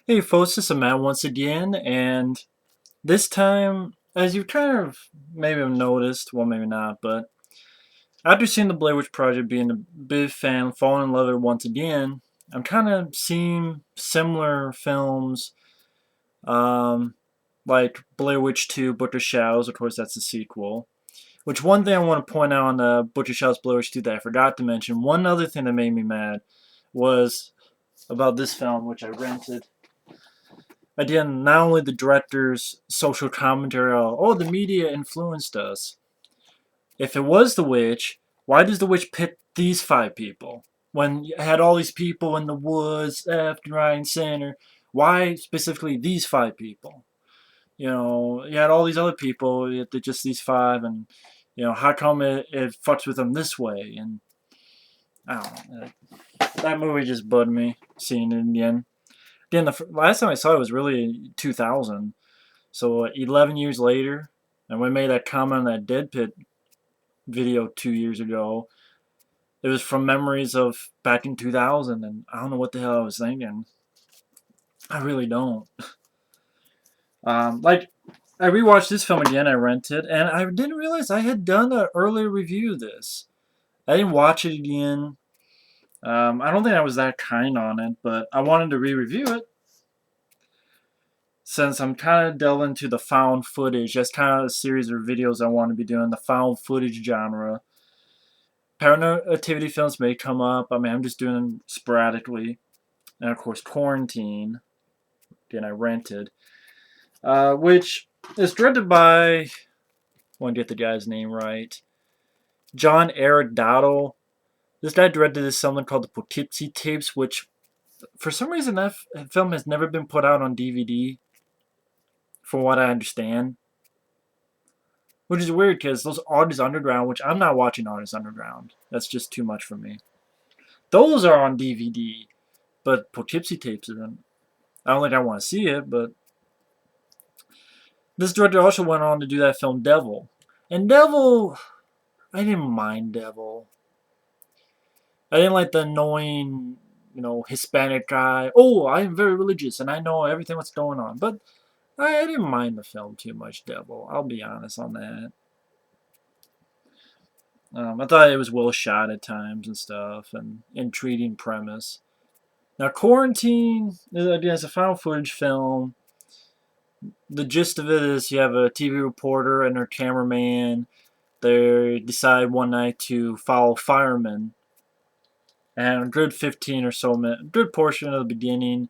Hey folks, this is Matt once again, and this time, as you kind of maybe have noticed, well maybe not, but after seeing the Blair Witch Project, being a big fan, falling in love with it once again, I'm kind of seeing similar films, um, like Blair Witch 2, Butcher Shadows, of course that's the sequel. Which one thing I want to point out on Butcher Shadows Blair Witch 2 that I forgot to mention, one other thing that made me mad was about this film, which I rented. Again, not only the director's social commentary, oh, the media influenced us. If it was the witch, why does the witch pick these five people? When you had all these people in the woods, left, right, and center, why specifically these five people? You know, you had all these other people, yet they're just these five, and, you know, how come it fucks with them this way? And, I don't know. That movie just bugged me, seeing it again. Again, the last time I saw it was really 2000. So 11 years later, and we made that comment on that Dead Pit video 2 years ago. It was from memories of back in 2000, and I don't know what the hell I was thinking. I really don't. Like, I rewatched this film again. I rented, and I didn't realize I had done an earlier review of this. I didn't watch it again. I don't think I was that kind on it, but I wanted to re-review it since I'm kind of delving into the found footage. That's kind of a series of videos I want to be doing, the found footage genre. Paranormal activity films may come up. I mean, I'm just doing them sporadically. And of course, Quarantine. Again, I rented. Which is directed by, I want to get the guy's name right, John Erick Dowdle. This guy directed this something called the Poughkeepsie Tapes, which for some reason that film has never been put out on DVD, from what I understand. Which is weird because those Artists Underground, which I'm not watching Artists Underground. That's just too much for me. Those are on DVD. But Poughkeepsie Tapes are in. I don't think I want to see it, but this director also went on to do that film Devil. And Devil, I didn't mind Devil. I didn't like the annoying, Hispanic guy. Oh, I am very religious and I know everything what's going on. But I didn't mind the film too much, Devil. I'll be honest on that. I thought it was well shot at times and stuff, and intriguing premise. Now, Quarantine, again, it's a found footage film. The gist of it is you have a TV reporter and her cameraman. They decide one night to follow firemen. And a good 15 or so minutes, good portion of the beginning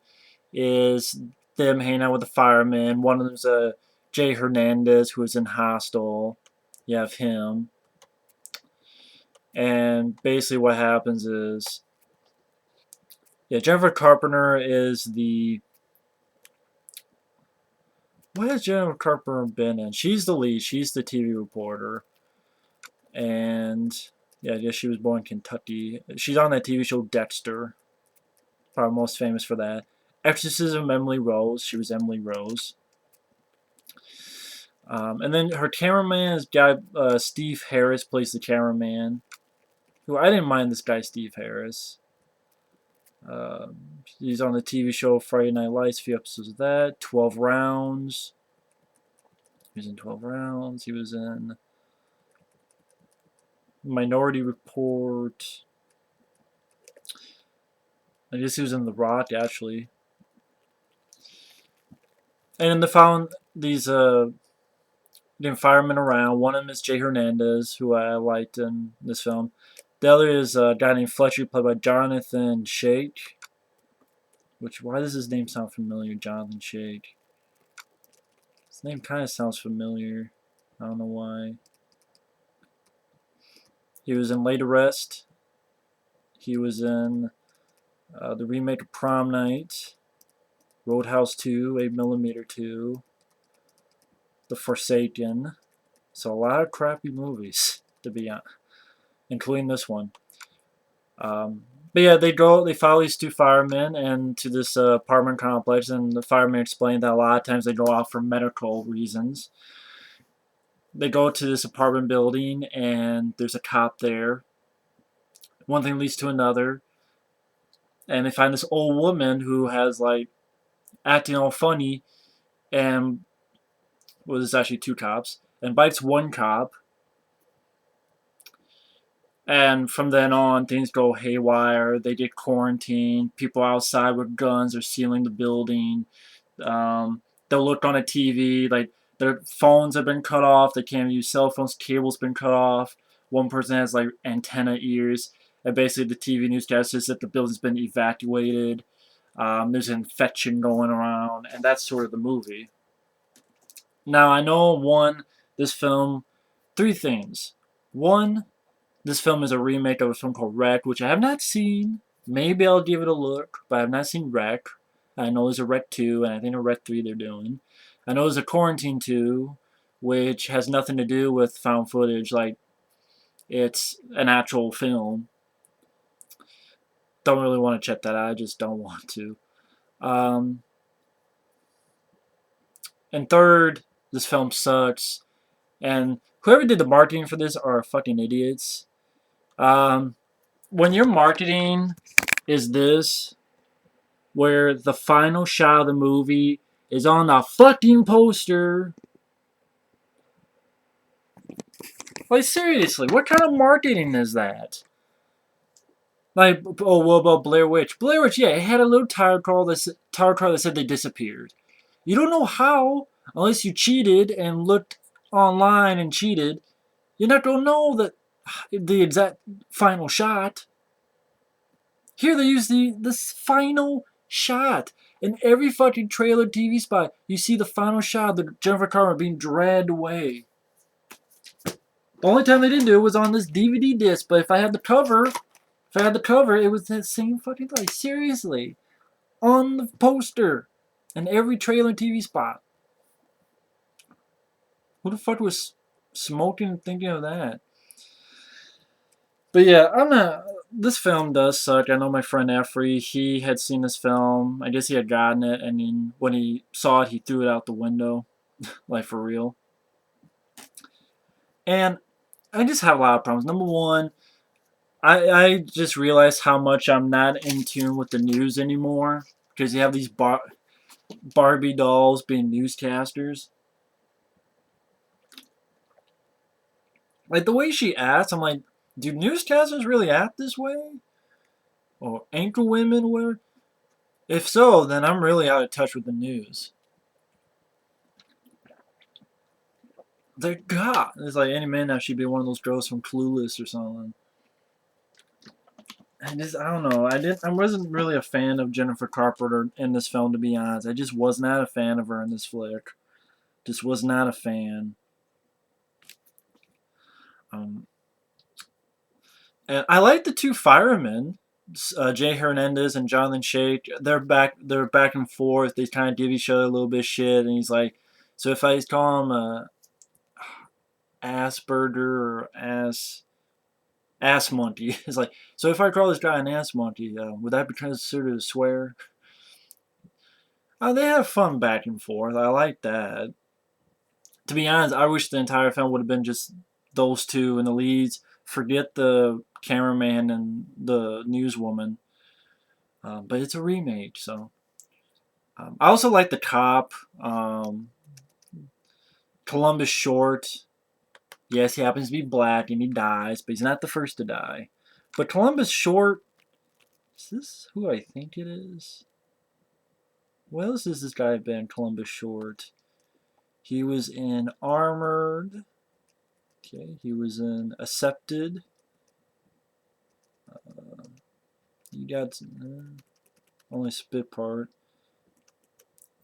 is them hanging out with the firemen. One of them's a Jay Hernandez, who is in Hostel. You have him. And basically what happens is, yeah, Jennifer Carpenter is the... What has Jennifer Carpenter been in? She's the lead. She's the TV reporter. And, yeah, I guess she was born in Kentucky. She's on that TV show Dexter. Probably most famous for that. Exorcism, Emily Rose. She was Emily Rose. And then her cameraman is guy Steve Harris plays the cameraman. Who I didn't mind this guy Steve Harris. He's on the TV show Friday Night Lights, a few episodes of that. 12 Rounds. He was in 12 Rounds. He was in Minority Report. I guess he was in The Rock, actually. And then they found these firemen around. One of them is Jay Hernandez, who I liked in this film. The other is a guy named Fletcher, played by Johnathon Schaech. Which, why does his name sound familiar, Johnathon Schaech? His name kind of sounds familiar. I don't know why. He was in Late Arrest. He was in the remake of Prom Night, Roadhouse 2, 8mm 2, The Forsaken. So a lot of crappy movies, to be honest, including this one. But yeah, they follow these two firemen and to this apartment complex, and the firemen explain that a lot of times they go out for medical reasons. They go to this apartment building, and there's a cop there. One thing leads to another, and they find this old woman who has, like, acting all funny, and well, there's actually two cops, and bites one cop. And from then on, things go haywire. They get quarantined. People outside with guns are sealing the building. They'll look on a TV, like their phones have been cut off. They can't use cell phones. Cable's been cut off. One person has like antenna ears. And basically, the TV newscast says that the building's been evacuated. There's an infection going around, and that's sort of the movie. Now, I know this film, three things. One, this film is a remake of a film called Rade, which I have not seen. Maybe I'll give it a look, but I have not seen Rade. I know there's a Rec 2, and I think a Rec 3 they're doing. I know there's a Quarantine 2, which has nothing to do with found footage. Like, it's an actual film. Don't really want to check that out. I just don't want to. And third, this film sucks. And whoever did the marketing for this are fucking idiots. When your marketing is this, where the final shot of the movie is on the fucking poster. Like, seriously, what kind of marketing is that? Like, oh, what about Blair Witch? Blair Witch, yeah, it had a little title card that said they disappeared. You don't know how, unless you cheated and looked online and cheated. You're not gonna know that the exact final shot. Here they use this final shot. In every fucking trailer TV spot, you see the final shot of the Jennifer Carpenter being dragged away. The only time they didn't do it was on this DVD disc, but if I had the cover, it was that same fucking thing. Seriously. On the poster. In every trailer and TV spot. Who the fuck was smoking and thinking of that? But yeah, this film does suck. I know my friend Effrey, he had seen this film. I guess he had gotten it, and then when he saw it, he threw it out the window. Like, for real. And I just have a lot of problems. Number one, I just realized how much I'm not in tune with the news anymore. Because you have these Barbie dolls being newscasters. Like, the way she acts, I'm like, do newscasters really act this way? Or anchor women wear? If so, then I'm really out of touch with the news. They're God. It's like any man now should be one of those girls from Clueless or something. I don't know. I wasn't really a fan of Jennifer Carpenter in this film, to be honest. I just was not a fan of her in this flick. Just was not a fan. And I like the two firemen, Jay Hernandez and Jonathan Schaech. They're back and forth. They kind of give each other a little bit of shit, and he's like, so if I call him Asperger or ass monkey, it's like, so if I call this guy an ass monkey, would that be considered a swear? They have fun back and forth. I like that. To be honest, I wish the entire film would have been just those two in the leads. Forget the cameraman and the newswoman. But it's a remake, so. I also like the cop. Columbus Short. Yes, he happens to be black and he dies, but he's not the first to die. But Columbus Short, is this who I think it is? What else has this guy been, Columbus Short? He was in Armored. Okay, he was in Accepted. You got only spit part.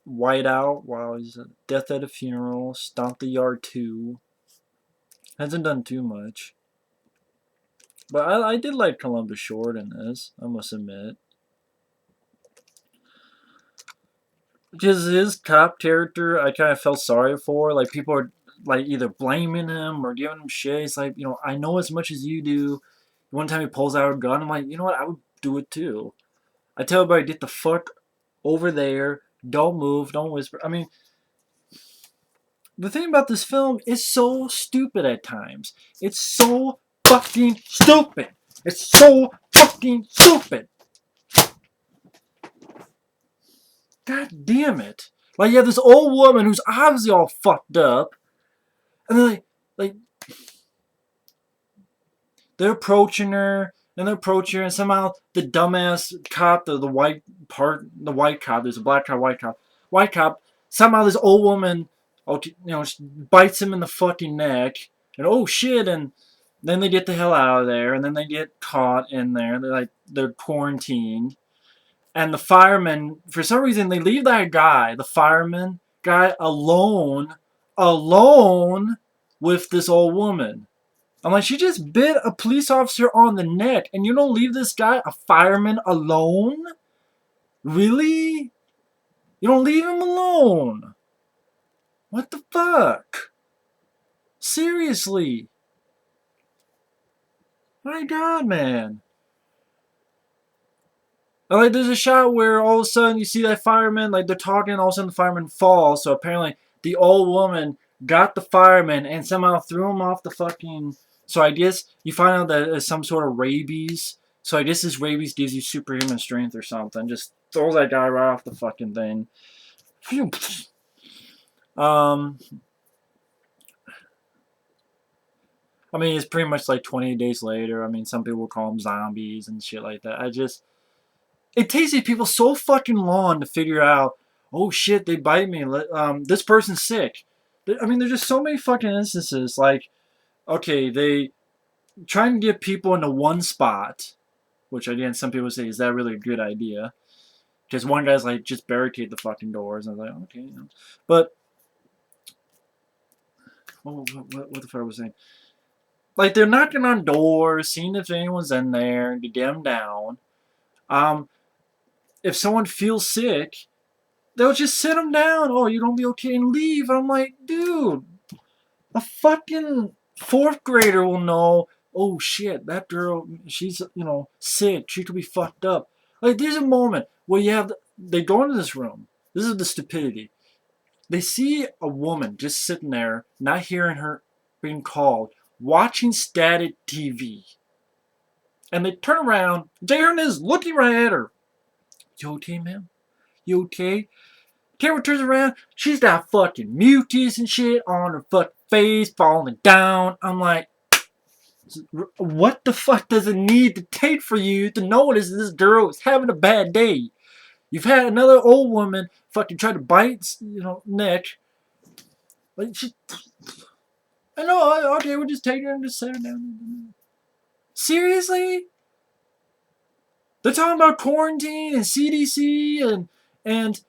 Whiteout. Wow, he's a Death at a Funeral. Stomp the Yard 2. Hasn't done too much. But I did like Columbus Short in this, I must admit. Because his cop character, I kind of felt sorry for. Like, people are like either blaming him or giving him shit. He's like, I know as much as you do. One time he pulls out a gun, I'm like, you know what, I would do it too. I tell everybody, get the fuck over there. Don't move, don't whisper. I mean, the thing about this film is so stupid at times. It's so fucking stupid. It's so fucking stupid. God damn it. Like, you have this old woman who's obviously all fucked up. And like, they're approaching her, and somehow the dumbass cop, the white cop, there's a black cop, white cop, somehow this old woman, bites him in the fucking neck, and oh shit, and then they get the hell out of there, and then they get caught in there, they're quarantined, and the firemen, for some reason, they leave that guy, the fireman guy, alone with this old woman. I'm like, she just bit a police officer on the neck, and you don't leave this guy, a fireman, alone? Really? You don't leave him alone? What the fuck? Seriously? My God, man. And like, there's a shot where all of a sudden you see that fireman, like, they're talking, and all of a sudden the fireman falls, so apparently the old woman got the fireman and somehow threw him off the fucking... So I guess you find out that it's some sort of rabies. So I guess this rabies gives you superhuman strength or something. Just throws that guy right off the fucking thing. I mean, it's pretty much like 28 days later. I mean, some people call them zombies and shit like that. It takes these people so fucking long to figure out, oh shit, they bite me. This person's sick. I mean, there's just so many fucking instances. Like, okay, they try and get people into one spot, which again, some people say, is that really a good idea? Because one guy's like, just barricade the fucking doors. And I was like, okay, you know. But, what the fuck was I saying? Like, they're knocking on doors, seeing if anyone's in there, to get them down. If someone feels sick, they'll just sit them down. Oh, you don't be okay, and leave. I'm like, dude, a fucking fourth grader will know, oh shit, that girl, she's, sick. She could be fucked up. Like, there's a moment where they go into this room. This is the stupidity. They see a woman just sitting there, not hearing her being called, watching static TV. And they turn around, Jay Hernandez looking right at her. You okay, ma'am? You okay? Camera turns around, she's got fucking mucus and shit on her fucking face, falling down. I'm like, what the fuck does it need to take for you to notice this girl is having a bad day? You've had another old woman fucking try to bite, neck. Like, I know, okay, we'll just take her and just set her down. Seriously? They're talking about quarantine and CDC and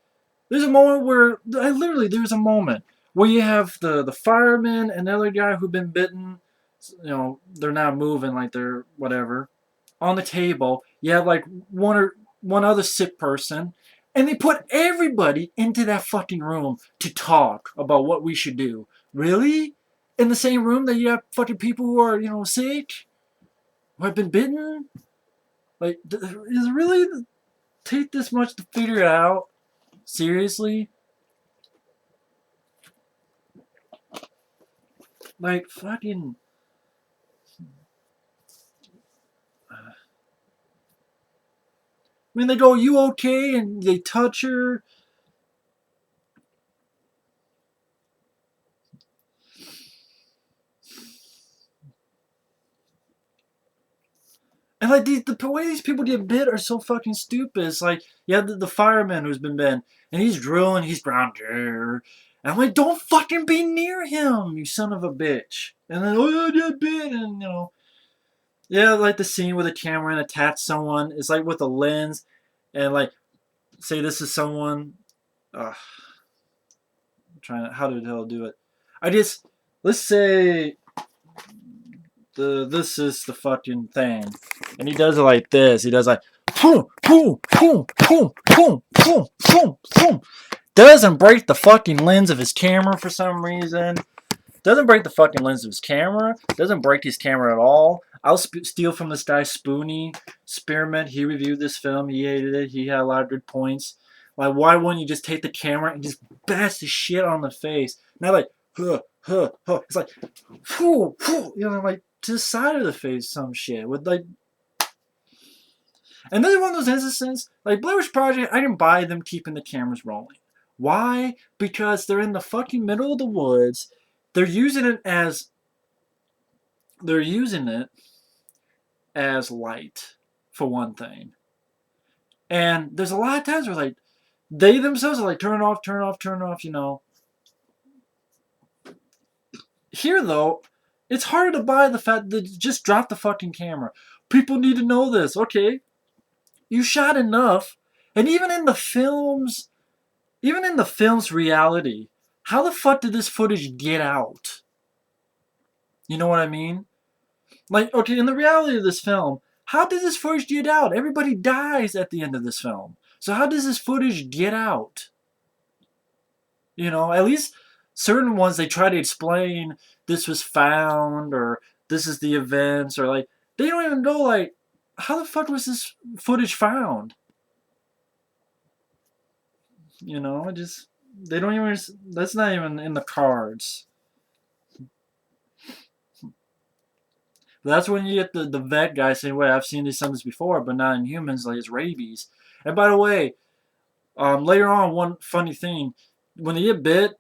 there's a moment where, there's a moment where you have the fireman and the other guy who've been bitten, they're not moving, like they're whatever, on the table. You have like one other sick person, and they put everybody into that fucking room to talk about what we should do. Really? In the same room that you have fucking people who are, sick? Who have been bitten? Like, does it really take this much to figure it out? Seriously? Like, fucking... I mean, they go, you okay? And they touch her. And like the way these people get bit are so fucking stupid. It's like, you have the fireman who's been bitten, and he's drilling, he's brown. And I'm like, don't fucking be near him, you son of a bitch. And then, oh, I got bit, and yeah, like the scene where the camera and attach someone. It's like with a lens, and like, say this is someone. I'm trying to, how the hell do it? Let's say this is the fucking thing, and he does it like this. He does like boom, boom, boom, boom, boom, boom, boom, boom. Doesn't break the fucking lens of his camera for some reason. Doesn't break the fucking lens of his camera. Doesn't break his camera at all. I'll steal from this guy Spoonie Spearmint. He reviewed this film. He hated it. He had a lot of good points. Like, why wouldn't you just take the camera and just bash the shit on the face? Not like, huh, huh, huh. It's like, whoo, whoo, like to the side of the face, some shit with like. And this is one of those instances, like Blair Witch Project, I didn't buy them keeping the cameras rolling. Why? Because they're in the fucking middle of the woods. They're using it as light, for one thing. And there's a lot of times where like they themselves are like turn it off, turn it off, turn it off, you know. Here though, it's harder to buy the fact that just drop the fucking camera. People need to know this. Okay, you shot enough, and even in the film's reality, how the fuck did this footage get out? You know what I mean? Like, okay, in the reality of this film, how did this footage get out? Everybody dies at the end of this film. So how does this footage get out? You know, at least certain ones they try to explain this was found or this is the events or like they don't even know like how the fuck was this footage found? You know, just they don't even that's not even in the cards. That's when you get the vet guy saying, "Wait, I've seen these somethings before, but not in humans, like it's rabies." And by the way, later on, one funny thing, when they get bit,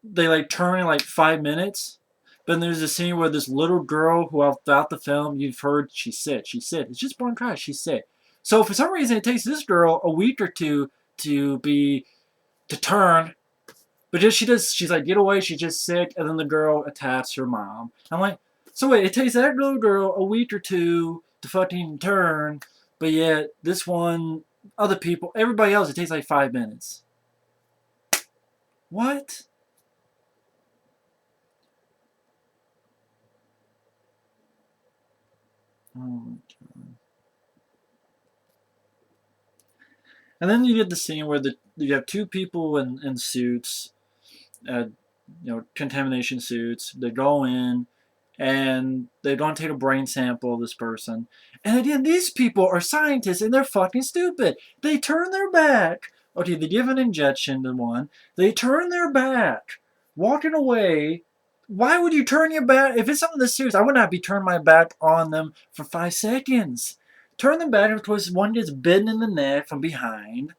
they like turn in like 5 minutes. But there's a scene where this little girl who throughout the film you've heard she's sick. She's sick. It's just bronchitis. She's sick. So for some reason it takes this girl a week or two to turn. But just she's like get away. She's just sick, and then the girl attacks her mom. I'm like, so wait, it takes that little girl a week or two to fucking turn, but yet this one, other people, everybody else, it takes like 5 minutes. What? Oh my god. And then you get the scene where you have two people in suits, contamination suits. They go in and they don't take a brain sample of this person. And again, these people are scientists and they're fucking stupid. They turn their back. Okay, they give an injection to one. They turn their back, walking away. Why would you turn your back? If it's something this serious, I would not be turning my back on them for 5 seconds. Turn them back because one gets bitten in the neck from behind,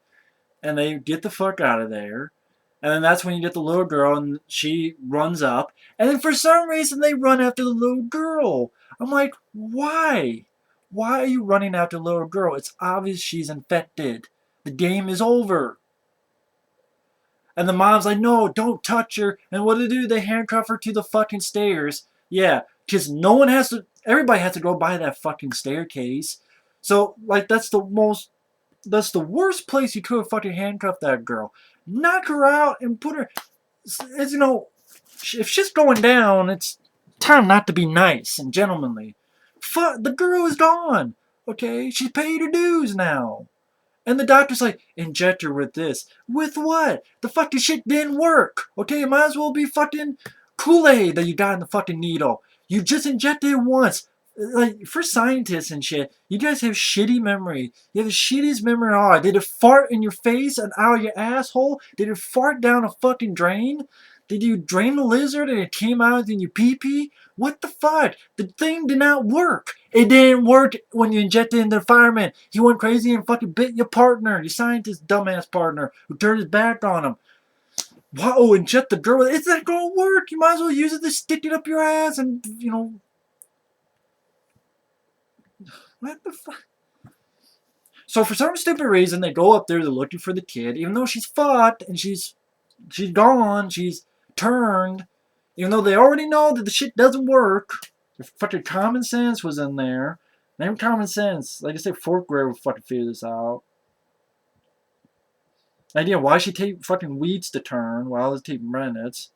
and they get the fuck out of there. And then that's when you get the little girl, and she runs up. And then for some reason, they run after the little girl. I'm like, why? Why are you running after the little girl? It's obvious she's infected. The game is over. And the mom's like, no, don't touch her. And what do? They handcuff her to the fucking stairs. Yeah, because everybody has to go by that fucking staircase. So, like, that's the worst place you could have fucking handcuffed that girl. Knock her out and put her. It's, if shit's going down, it's time not to be nice and gentlemanly. Fuck, the girl is gone. Okay, she's paid her dues now. And the doctor's like, inject her with this. With what? The fucking shit didn't work. Okay, it might as well be fucking Kool-Aid that you got in the fucking needle. You just injected it once. Like, for scientists and shit, you guys have shitty memory. You have the shittiest memory of all. Did it fart in your face and out of your asshole? Did it fart down a fucking drain? Did you drain the lizard and it came out in your pee-pee? What the fuck? The thing did not work. It didn't work when you injected it into the fireman. He went crazy and fucking bit your partner, your scientist dumbass partner, who turned his back on him. Wow, inject the girl. It's not gonna work. You might as well use it to stick it up your ass and, what the fuck? So for some stupid reason, they go up there, they're looking for the kid, even though she's fucked and she's gone, she's turned, even though they already know that the shit doesn't work. If fucking common sense was in there. Name common sense. Like I said, fourth grade would fucking figure this out. Idea why she take fucking weeds to turn while it's taking minutes.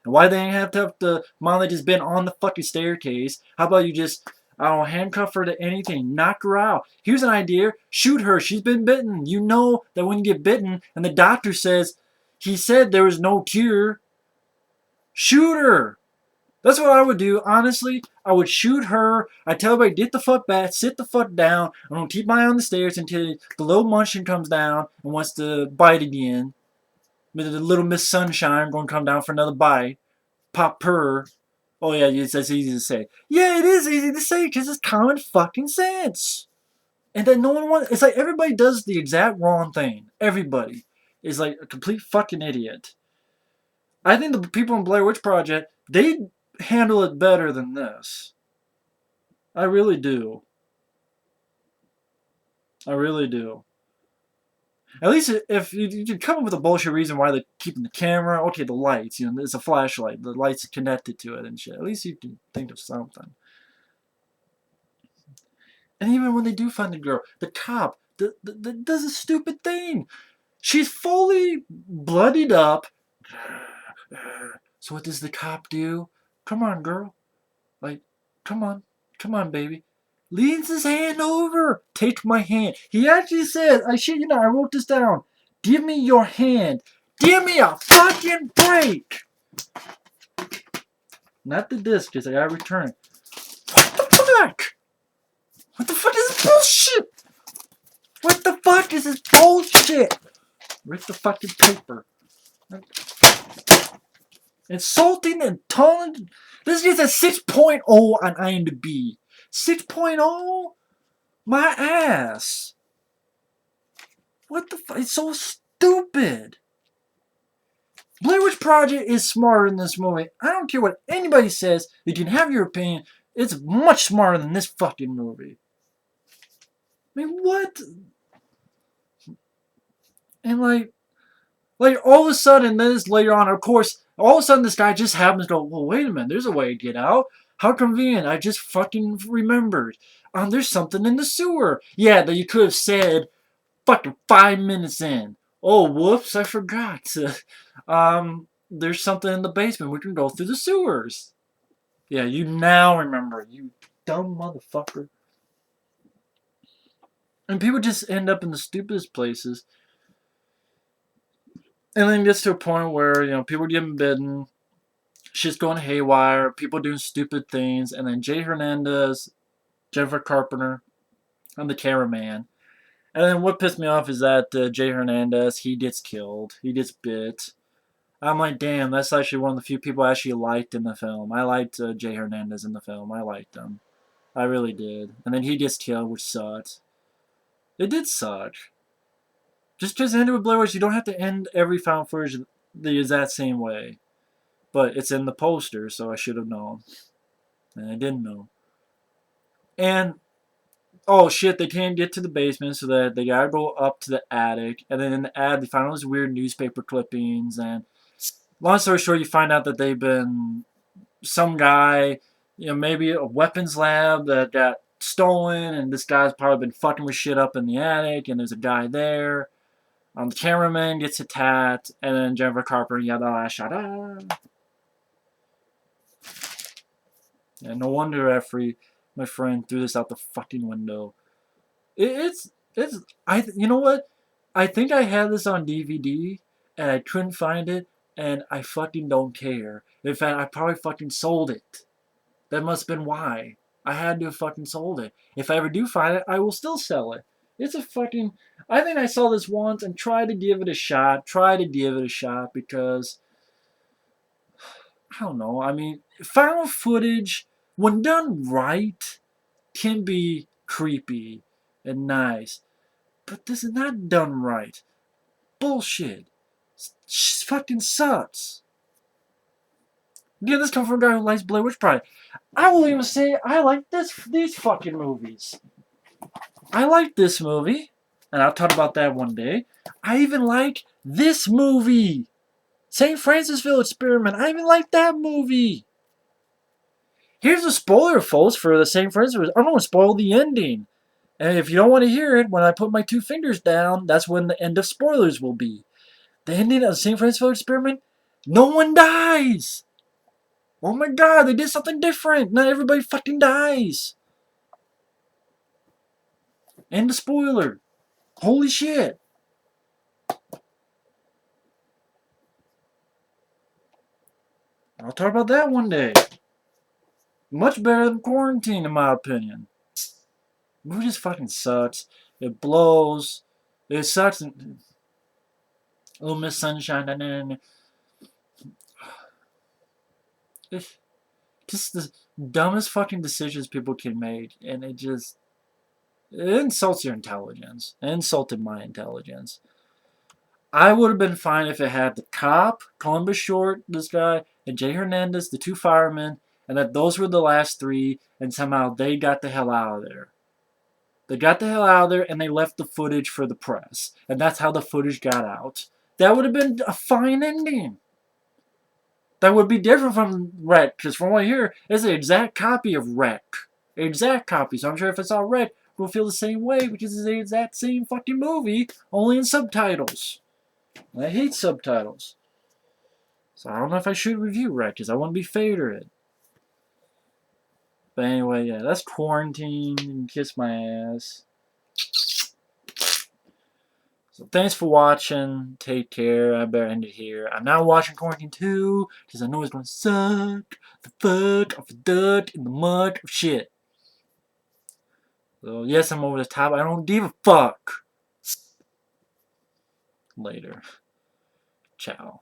And why they ain't have to have the mom that just been on the fucking staircase. How about you just, I don't know, handcuff her to anything. Knock her out. Here's an idea. Shoot her. She's been bitten. You know that when you get bitten and the doctor says, he said there was no cure. Shoot her. That's what I would do, honestly. I would shoot her. I'd tell everybody, get the fuck back, sit the fuck down. I'm going to keep my eye on the stairs until the little munchkin comes down and wants to bite again. The little Miss Sunshine going to come down for another bite. Pop purr. Oh yeah, that's easy to say. Yeah, it is easy to say because it's common fucking sense. And then no one wants. It's like everybody does the exact wrong thing. Everybody is like a complete fucking idiot. I think the people in Blair Witch Project, they handle it better than this. I really do. I really do. At least if you come up with a bullshit reason why they're keeping the camera, okay, the lights, it's a flashlight, the lights connected to it and shit. At least you can think of something. And even when they do find the girl, the cop does a stupid thing. She's fully bloodied up. So what does the cop do? Come on, girl. Like, come on, baby. Leans his hand over. Take my hand. He actually says, I shit you not, I wrote this down. Give me your hand. Give me a fucking break. Not the disc, because I gotta return it. What the fuck? What the fuck is this bullshit? What the fuck is this bullshit? Rip the fucking paper. Insulting and taunting. This is a 6.0 on IMDb. 6.0? My ass. What the fuck? It's so stupid. Blair Witch Project is smarter than this movie. I don't care what anybody says. You can have your opinion. It's much smarter than this fucking movie. I mean, what? And like all of a sudden, then it's later on, of course, all of a sudden this guy just happens to go, well, wait a minute, there's a way to get out. How convenient, I just fucking remembered. There's something in the sewer. Yeah, that you could have said fucking 5 minutes in. Oh, whoops, I forgot. There's something in the basement. We can go through the sewers. Yeah, you now remember, you dumb motherfucker. And people just end up in the stupidest places. And then it gets to a point where, people getting bitten. Shit's going haywire. People doing stupid things. And then Jay Hernandez, Jennifer Carpenter, and the cameraman. And then what pissed me off is that Jay Hernandez, he gets killed. He gets bit. I'm like, damn, that's actually one of the few people I actually liked in the film. I liked Jay Hernandez in the film. I liked him. I really did. And then he gets killed, which sucked. It did suck. Just because it ended with Blair Witch, you don't have to end every found footage the exact same way. But it's in the poster, so I should have known. And I didn't know. And, oh shit, they can't get to the basement, so that they gotta go up to the attic. And then in the attic, they find all these weird newspaper clippings. And long story short, you find out that they've been some guy, maybe a weapons lab that got stolen. And this guy's probably been fucking with shit up in the attic. And there's a guy there. The cameraman gets attacked, and then Jennifer Carpenter, yada, shada. And no wonder my friend threw this out the fucking window. You know what? I think I had this on DVD, and I couldn't find it, and I fucking don't care. In fact, I probably fucking sold it. That must have been why. I had to have fucking sold it. If I ever do find it, I will still sell it. It's a fucking... I think I saw this once and tried to give it a shot. Because... I don't know. I mean, found footage, when done right, can be creepy and nice. But this is not done right. Bullshit. Fucking sucks. Yeah, this comes from a guy who likes Blair Witch Project. I will even say I like these fucking movies. I like this movie, and I'll talk about that one day. I even like this movie. St. Francisville Experiment. I even like that movie. Here's a spoiler, folks, for the St. Francisville. I'm going to spoil the ending. And if you don't want to hear it, when I put my 2 fingers down, that's when the end of spoilers will be. The ending of the St. Francisville Experiment, no one dies. Oh my god, they did something different. Not everybody fucking dies. End of spoiler. Holy shit. I'll talk about that one day. Much better than Quarantine, in my opinion. The movie just fucking sucks. It blows. It sucks. Little Miss Sunshine. It's just the dumbest fucking decisions people can make. And it just... It insults your intelligence. It insulted my intelligence. I would have been fine if it had the cop, Columbus Short, this guy, and Jay Hernandez, the 2 firemen, and that those were the last 3, and somehow they got the hell out of there. They got the hell out of there, and they left the footage for the press. And that's how the footage got out. That would have been a fine ending. That would be different from Wreck, because from what I hear, it's an exact copy of Wreck. Exact copy. So I'm sure if it's all Wreck, we'll feel the same way, because it's the exact same fucking movie, only in subtitles. And I hate subtitles. So I don't know if I should review Wreck, because I want to be fair to it. But anyway, yeah, that's Quarantine, and kiss my ass. So thanks for watching. Take care. I better end it here. I'm now watching Quarantine 2 because I know it's gonna suck the fuck off the dirt in the mud of shit. So yes, I'm over the top. I don't give a fuck. Later. Ciao.